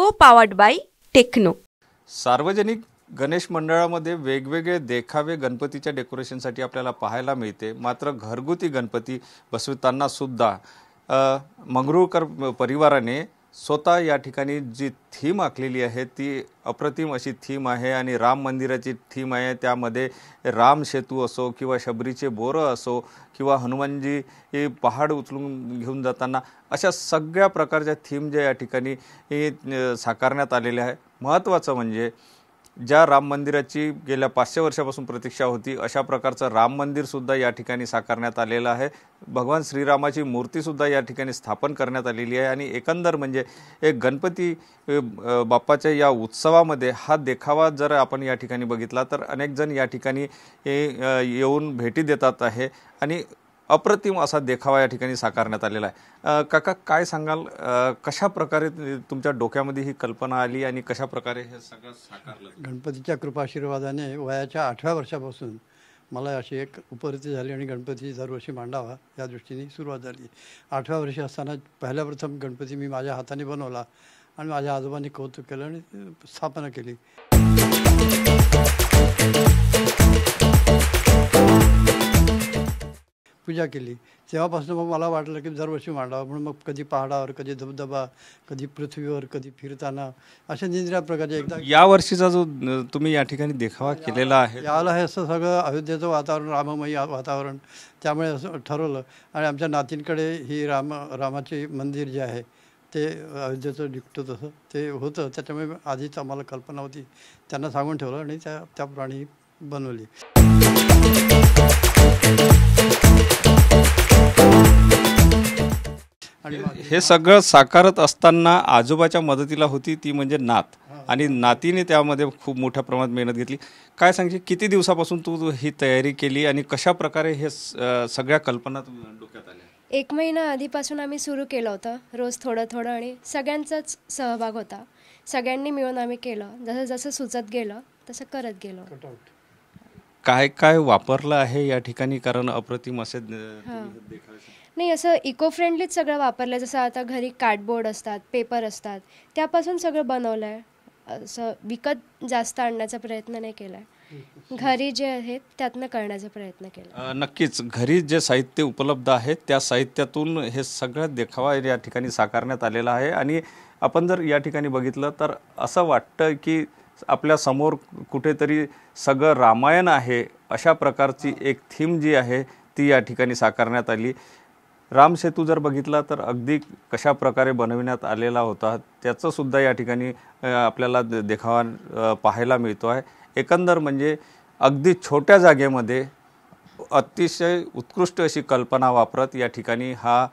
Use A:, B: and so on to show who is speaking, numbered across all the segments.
A: Co-powered by techno.
B: सार्वजनिक गणेश मंडळामध्ये वेगवेगळे देखावे गणपतीच्या डेकोरेशनसाठी आपल्याला पाहायला मिळते। मात्र घरगुती गणपती बसविताना सुद्धा मंगरुळकर परिवाराने स्वतः या ठिकाणी जी थीम आखलेली आहे ती अप्रतिम अशी थीम आहे आणि राम मंदिराची थीम आहे। त्यामध्ये राम सेतू असो किंवा शबरीचे बोरं असो किंवा हनुमानजी हे पहाड उचलून घेऊन जाताना अशा सगळ्या प्रकारच्या थीम जे या ठिकाणी साकारण्यात आलेल्या आहे। महत्त्वाचं म्हणजे ज्या राम मंदिराची गेल्या 500 वर्षापासून प्रतीक्षा होती अशा प्रकारचं राम मंदिर सुद्धा या ठिकाणी साकारण्यात आलेलं आहे। भगवान श्रीरामाची मूर्ती सुद्धा या ठिकाणी स्थापन करण्यात आलेली आहे आणि एकंदर म्हणजे एक गणपती बाप्पाच्या या उत्सवामध्ये हा देखावा जर आपण या ठिकाणी बघितला तर अनेक जण या ठिकाणी येऊन भेटी देतात आहे आणि अप्रतिम असा देखावा या ठिकाणी साकारण्यात आलेला आहे। काका काय सांगाल, कशा प्रकारे तुमच्या डोक्यामध्ये ही कल्पना आली आणि कशा प्रकारे हे सगळं साकारलं?
C: गणपतीच्या कृपाशीर्वादाने वयाच्या 8व्या वर्षापासून मला अशी एक उपरती झाली आणि गणपती दरवर्षी मांडावा या दृष्टीने सुरुवात झाली। 8व्या वर्षी असताना पहिल्या प्रथम गणपती मी माझ्या हाताने बनवला आणि माझ्या आजोबांनी कौतुक केलं आणि स्थापना केली। पूजा केली तेव्हापासून मग मला वाटलं की दरवर्षी मांडावा म्हणून मग कधी पहाडावर, कधी धबधबा, कधी पृथ्वीवर, कधी फिरताना अशा निरनिराळ्या प्रकारचे। एकदा
B: या वर्षीचा जो तुम्ही या ठिकाणी देखावा केलेला आहे
C: याला हे असं सगळं अयोध्येचं वातावरण, राममयी वातावरण, त्यामुळे असं ठरवलं आणि आमच्या नातींकडे ही रामाचे मंदिर जे आहे ते अयोध्येचं निघतो तसं ते होतं, त्याच्यामुळे आधीच आम्हाला कल्पना होती, त्यांना सांगून ठेवलं आणि त्याप्रमाणे बनवली।
B: हे सगळं साकारत असताना आजोबाच्या मदतीला होती ती म्हणजे नात आणि नातीने त्यामध्ये खूप मोठ्या प्रमाणात मेहनत घेतली। काय सांगशील, किती दिवसापासून तू ही तयारी केली आणि कशा प्रकारे हे सगळ्या कल्पना डोक्यात आल्या?
D: 1 महिना आधीपासून आम्ही सुरू केलं होतं, रोज थोडं थोडं, आणि सगळ्यांचाच सहभाग होता, सगळ्यांनी मिळून आम्ही केलं, जसं जसं सुचत गेलं तसं करत गेलो।
B: काय काय वापरलं आहे या ठिकाणी, कारण अप्रतिम असे
D: नाही असं इको फ्रेंडलीच सगळं वापरलं, जसं आता घरी कार्डबोर्ड असतात, पेपर असतात, त्यापासून सगळं बनवलं आहे। असं विकत जास्त आणण्याचा प्रयत्न नाही केला आहे, घरी जे आहेत त्यातनं करण्याचा प्रयत्न केला।
B: नक्कीच घरी जे साहित्य उपलब्ध आहे त्या साहित्यातून हे सगळं देखावा या ठिकाणी साकारण्यात आलेला आहे आणि आपण जर या ठिकाणी बघितलं तर असं वाटतं की आपल्या समोर कुठेतरी सगळं रामायण आहे अशा प्रकारची एक थीम जी आहे ती या ठिकाणी साकारण्यात आली। राम सेतू जर बघितला तर अगदी कशा प्रकारे बनविण्यात आलेला होता त्याचं सुद्धा या ठिकाणी आपल्याला देखावा पाहायला मिळतो आहे। एकंदर म्हणजे अगदी छोट्या जागेमध्ये अतिशय उत्कृष्ट अशी कल्पना वापरत या ठिकाणी हा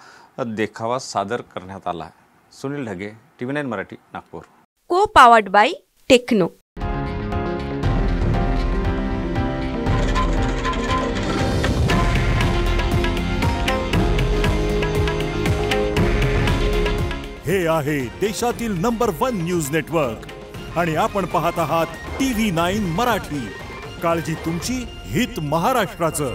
B: देखावा सादर करण्यात आला आहे। Sunil Dhage, TV9 Marathi, Nagpur.
A: Co-powered by Tecno.
E: हे आहे देशातील नंबर 1 न्यूज नेटवर्क आणि आपण पाहत आहात TV9 मराठी। काळजी तुमची, हित महाराष्ट्राचं।